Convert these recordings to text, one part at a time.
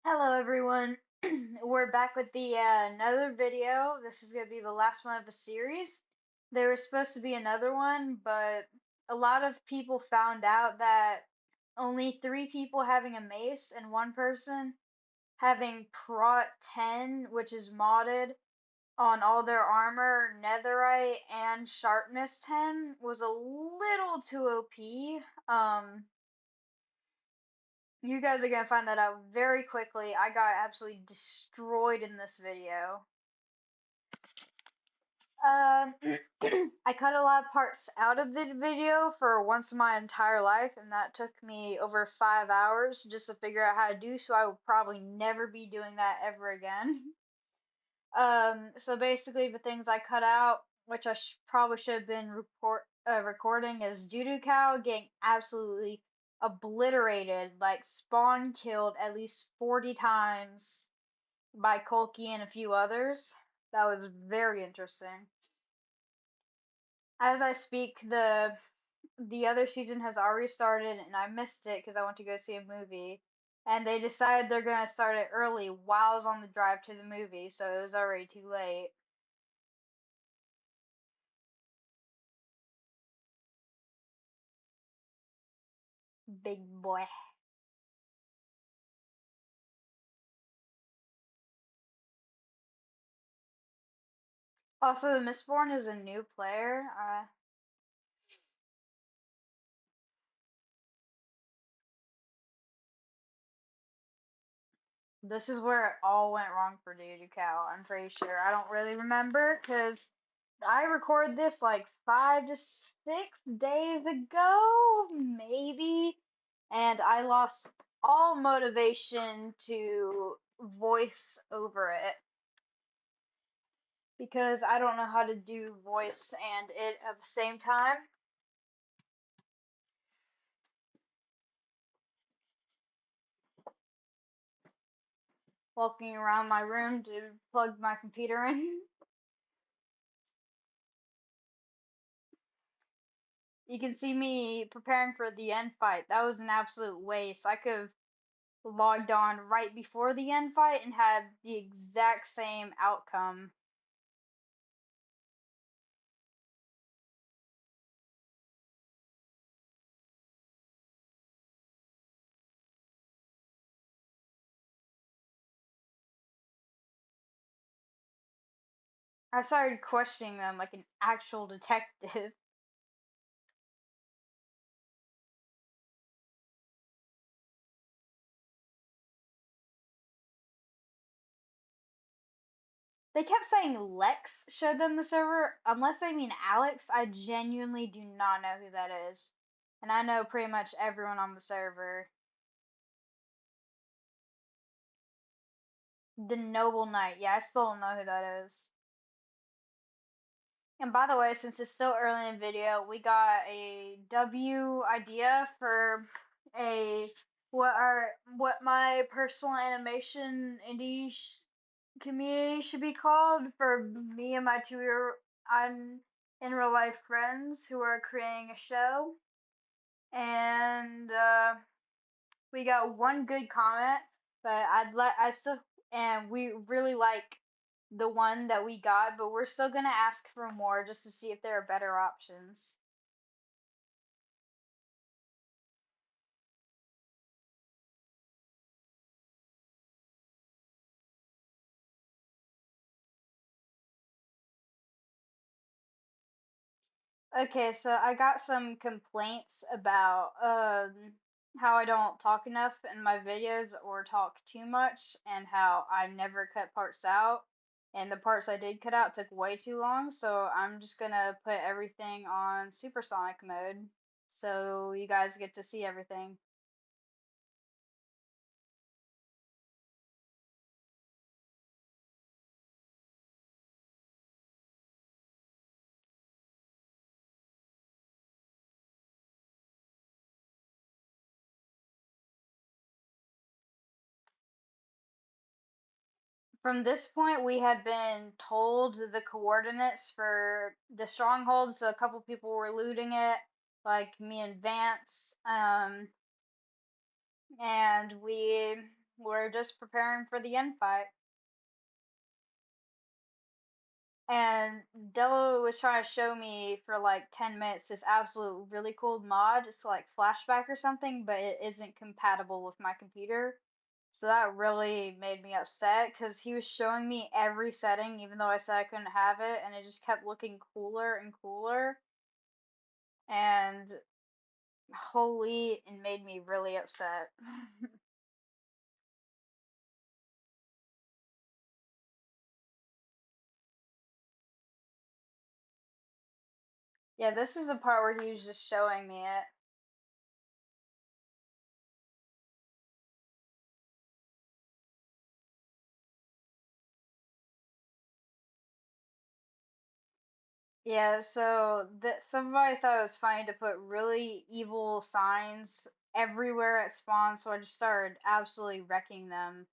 Hello everyone. We're back with the another video. This is gonna be the last one of a series. There was supposed to be another one, but a lot of people found out that only three people having a mace and one person having Prot 10, which is modded on all their armor, netherite, and sharpness 10 was a little too OP. You guys are gonna find that out very quickly. I got absolutely destroyed in this video. Um, I cut a lot of parts out of the video for once in my entire life, and that took me over 5 hours just to figure out how to do, so I will probably never be doing that ever again. So basically the things I cut out, which I probably should have been recording, is Judo Cow getting absolutely obliterated, like spawn killed at least 40 times by Kolki and a few others. That was very interesting. As I speak, the other season has already started, and I missed it because I went to go see a movie. And they decided they're gonna start it early while I was on the drive to the movie, so it was already too late. Big boy. Also, the Mistborn is a new player. This is where it all went wrong for Dudu Cow. I'm pretty sure. I don't really remember because I recorded this like 5 to 6 days ago, maybe, and I lost all motivation to voice over it because I don't know how to do voice and it at the same time. Walking around my room to plug my computer in. You can see me preparing for the end fight. That was an absolute waste. I could have logged on right before the end fight and had the exact same outcome. I started questioning them like an actual detective. They kept saying Lex showed them the server. Unless they mean Alex, I genuinely do not know who that is. And I know pretty much everyone on the server. The Noble Knight. Yeah, I still don't know who that is. And by the way, since it's still early in the video, we got a W idea for a what my personal animation indie community should be called for me and my I'm in real life friends who are creating a show. And we got one good comment, but I still and we really like the one that we got, but we're still gonna ask for more just to see if there are better options. Okay, so I got some complaints about how I don't talk enough in my videos or talk too much and how I never cut parts out. And the parts I did cut out took way too long, so I'm just gonna put everything on supersonic mode so you guys get to see everything. From this point, we had been told the coordinates for the stronghold, so a couple people were looting it, like me and Vance. And we're just preparing for the end fight. And Della was trying to show me for like 10 minutes this absolute really cool mod. It's like flashback or something, but it isn't compatible with my computer. So that really made me upset because he was showing me every setting, even though I said I couldn't have it, and it just kept looking cooler and cooler. And holy, it made me really upset. Yeah, this is the part where he was just showing me it. Yeah, so somebody thought it was funny to put really evil signs everywhere at spawn, so I just started absolutely wrecking them.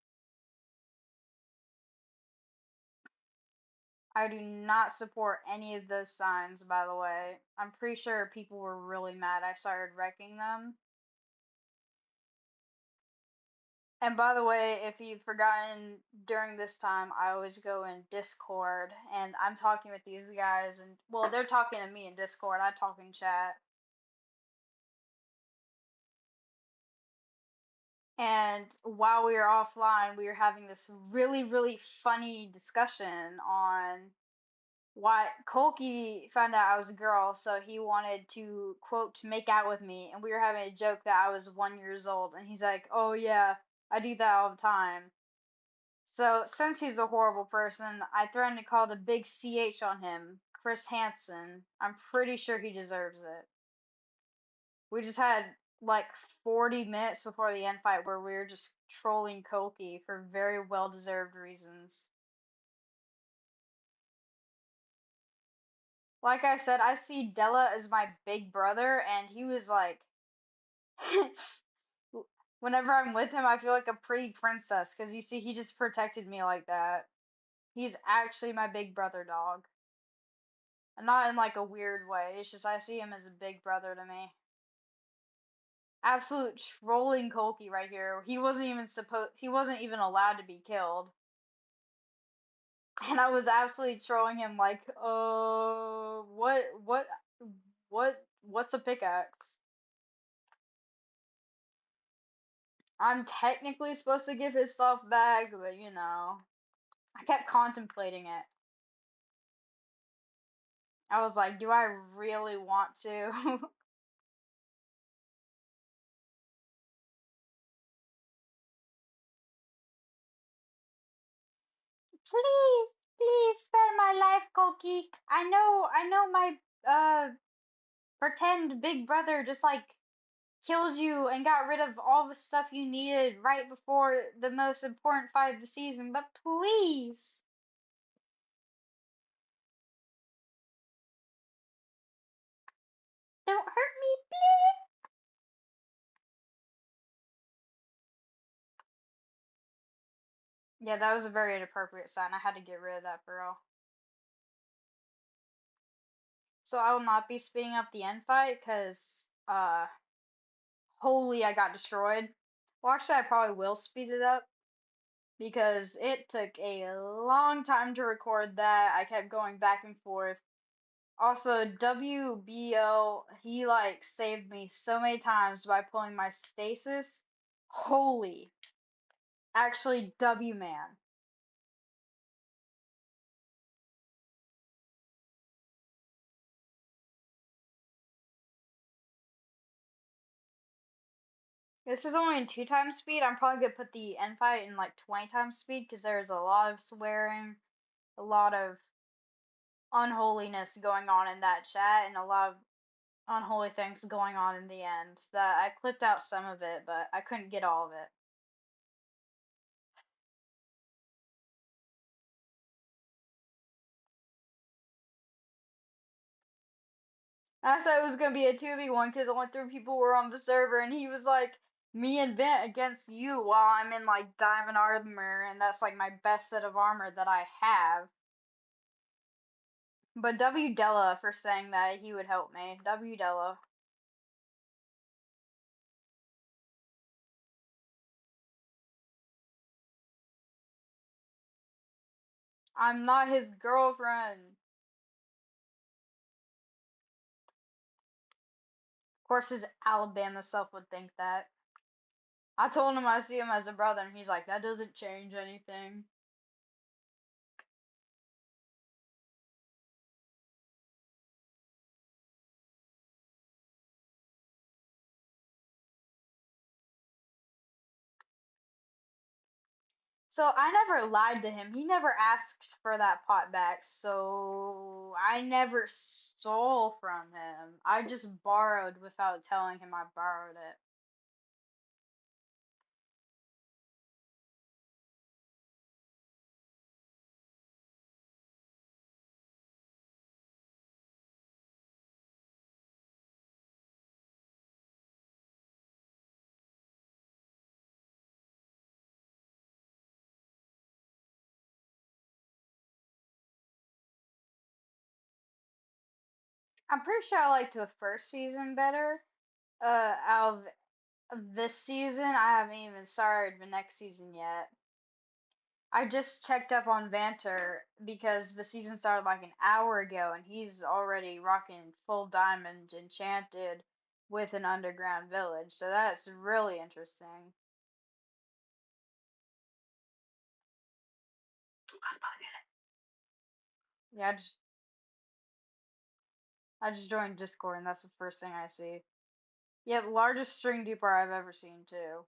I do not support any of those signs, by the way. I'm pretty sure people were really mad I started wrecking them. And by the way, if you've forgotten, during this time, I always go in Discord and I'm talking with these guys, and well, they're talking to me in Discord, I talk in chat. And while we were offline, we were having this really, really funny discussion on why Kolky found out I was a girl, so he wanted to, quote, make out with me. And we were having a joke that I was 1 years old. And he's like, oh, yeah, I do that all the time. So, since he's a horrible person, I threatened to call the big CH on him, Chris Hansen. I'm pretty sure he deserves it. We just had like 40 minutes before the end fight where we were just trolling Koki for very well deserved reasons. Like I said, I see Della as my big brother, and he was like, whenever I'm with him, I feel like a pretty princess because you see, he just protected me like that. He's actually my big brother dog. And not in like a weird way, it's just I see him as a big brother to me. Absolute trolling Koki right here. He wasn't even allowed to be killed. And I was absolutely trolling him like, what's a pickaxe? I'm technically supposed to give his stuff back, but you know, I kept contemplating it. I was like, do I really want to? Please, please spare my life, Koki. I know my uh pretend big brother just like killed you and got rid of all the stuff you needed right before the most important fight of the season, but please. Don't hurt me, please. Yeah, that was a very inappropriate sign. I had to get rid of that for real. So I will not be speeding up the end fight because, holy, I got destroyed. Well, actually, I probably will speed it up because it took a long time to record that. I kept going back and forth. Also, WBO, he like saved me so many times by pulling my stasis. Holy, actually, W man. This is only in 2 times speed. I'm probably gonna put the end fight in like 20 times speed because there's a lot of swearing, a lot of unholiness going on in that chat, and a lot of unholy things going on in the end. That I clipped out some of it, but I couldn't get all of it. I said it was gonna be a 2v1 because only 3 people were on the server, and he was like, me and Bent against you while I'm in like diamond armor, and that's like my best set of armor that I have. But W Della for saying that he would help me. W Della. I'm not his girlfriend. Of course, his Alabama self would think that. I told him I see him as a brother, and he's like, that doesn't change anything. So I never lied to him. He never asked for that pot back, so I never stole from him. I just borrowed without telling him I borrowed it. I'm pretty sure I liked the first season better. Out of this season, I haven't even started the next season yet. I just checked up on Vanter because the season started like an hour ago and he's already rocking full diamond enchanted with an underground village. So that's really interesting. Yeah, I just joined Discord and that's the first thing I see. Yep, largest string deeper I've ever seen too.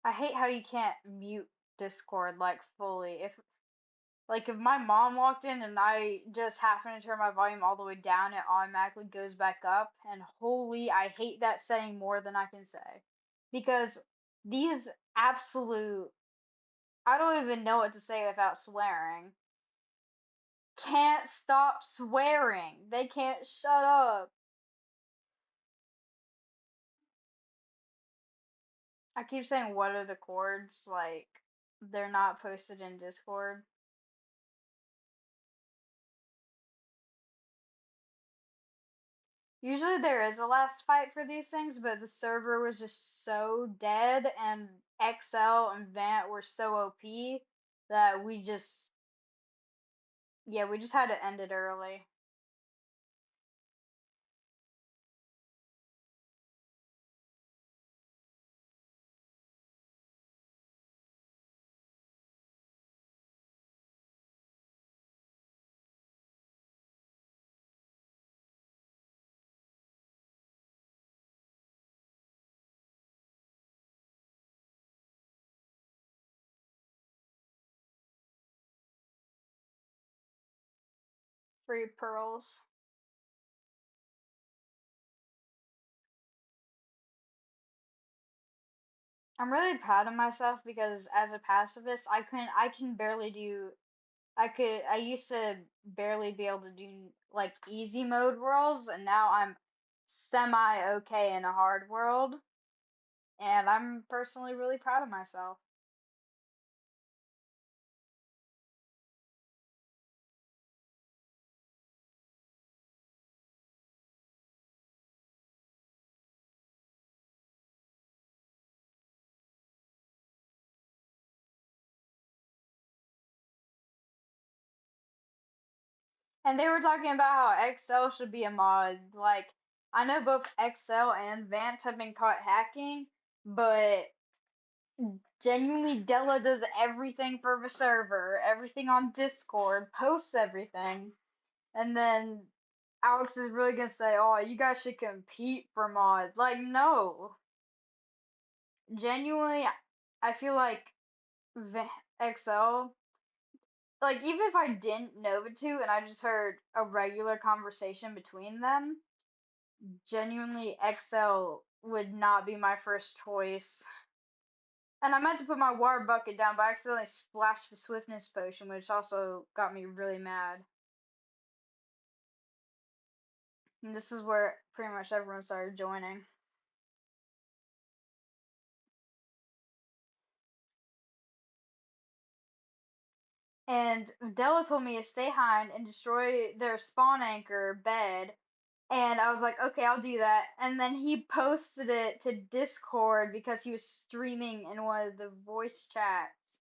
I hate how you can't mute Discord like fully. If my mom walked in and I just happened to turn my volume all the way down, it automatically goes back up. And holy, I hate that setting more than I can say. Because these absolute, I don't even know what to say without swearing, can't stop swearing. They can't shut up. I keep saying, what are the chords? Like, they're not posted in Discord. Usually there is a last fight for these things, but the server was just so dead and XL and Vant were so OP that we just had to end it early. Free pearls. I'm really proud of myself because as a pacifist, I can barely do I used to barely be able to do like easy mode worlds and now I'm semi okay in a hard world and I'm personally really proud of myself. And they were talking about how XL should be a mod. Like, I know both XL and Vance have been caught hacking, but genuinely Della does everything for the server, everything on Discord, posts everything. And then Alex is really gonna say, "Oh, you guys should compete for mods." Like, no. Genuinely, I feel like XL, like, even if I didn't know the two and I just heard a regular conversation between them, genuinely XL would not be my first choice. And I meant to put my water bucket down, but I accidentally splashed the swiftness potion, which also got me really mad. And this is where pretty much everyone started joining. And Della told me to stay behind and destroy their spawn anchor bed And I was like, okay, I'll do that. And then he posted it to Discord because he was streaming in one of the voice chats.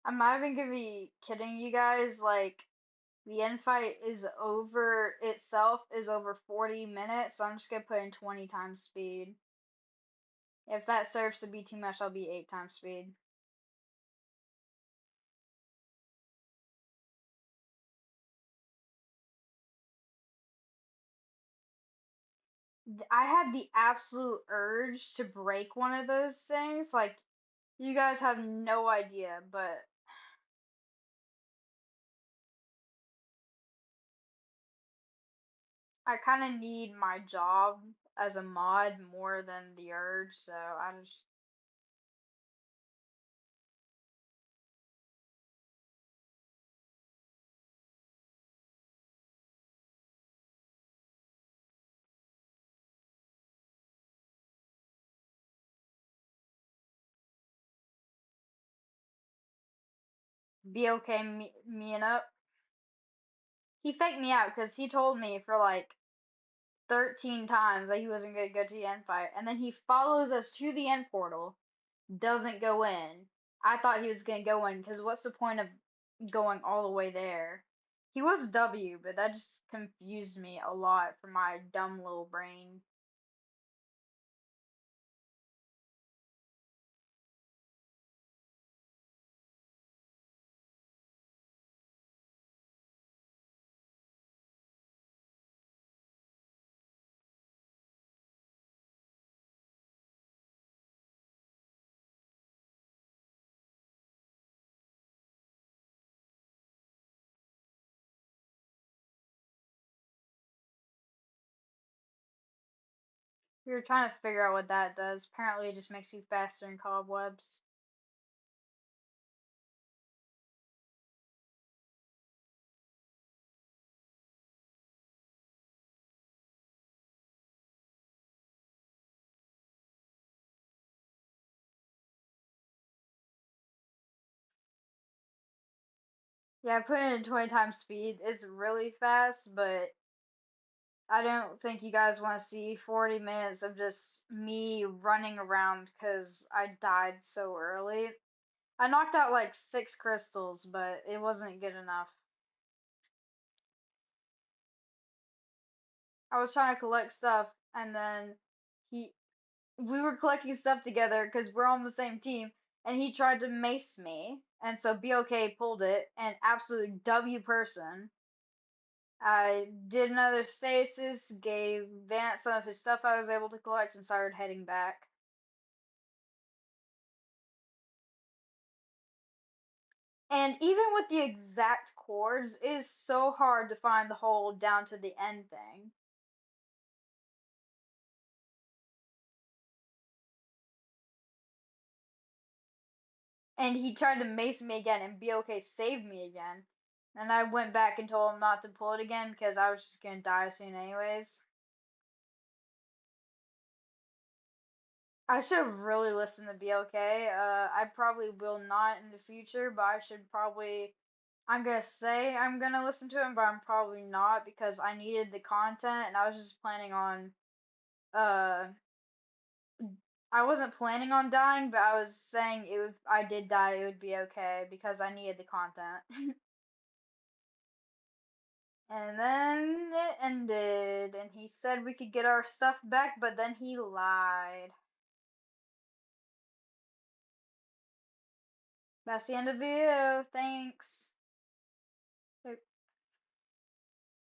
I'm not even gonna be kidding you guys. Like, the end fight is over itself is over 40 minutes, so I'm just gonna put in 20 times speed. If that serves to be too much, I'll be 8 times speed. I had the absolute urge to break one of those things. Like, you guys have no idea, but I kind of need my job as a mod more than the urge, so I just be okay meing up. He faked me out because he told me for like 13 times that he wasn't gonna go to the end fight, and then he follows us to the end portal, doesn't go in. I thought he was gonna go in because what's the point of going all the way there? He was W, but that just confused me a lot for my dumb little brain. We were trying to figure out what that does. Apparently, it just makes you faster in cobwebs. Yeah, putting it in 20 times speed is really fast, but I don't think you guys want to see 40 minutes of just me running around because I died so early. I knocked out like 6 crystals, but it wasn't good enough. I was trying to collect stuff, and then he, we were collecting stuff together because we're on the same team, and he tried to mace me, and so BOK pulled it, and absolute W person. I did another stasis, gave Vance some of his stuff I was able to collect, and started heading back. And even with the exact chords, it is so hard to find the hole down to the end thing. And he tried to mace me again, and BOK saved me again. And I went back and told him not to pull it again because I was just gonna die soon anyways. I should really listen to BOK. I probably will not in the future, but I should probably. I'm gonna say I'm gonna listen to him, but I'm probably not because I needed the content and I was just planning on. Uh, I wasn't planning on dying, but I was saying if I did die, it would be okay because I needed the content. And then it ended, and he said we could get our stuff back, but then he lied. That's the end of the video. Thanks.